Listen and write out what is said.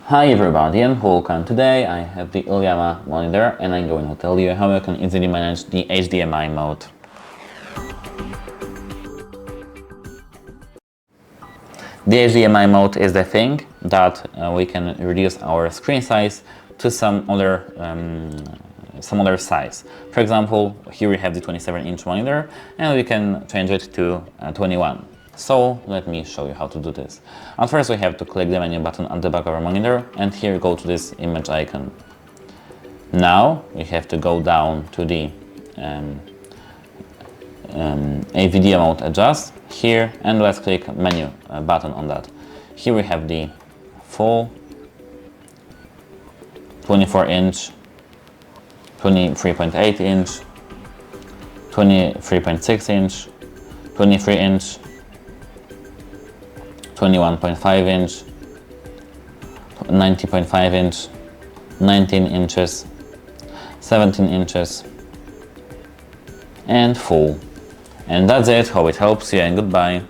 Hi everybody and welcome. Today I have the IIYAMA monitor and I'm going to tell you how you can easily manage the HDMI mode. The HDMI mode is the thing that we can reduce our screen size to some other size. For example, here we have the 27-inch monitor and we can change it to 21. So let me show you how to do this. At first we have to click the menu button at the back of our monitor and here go to this image icon. Now we have to go down to the a video mode adjust here and let's click menu button on that. Here we have the full 24-inch, 23.8 inch, 23.6 inch, 23 inch, 21.5 inch, 90.5 inch, 19 inches, 17 inches, and full. And that's it. Hope it helps you and goodbye.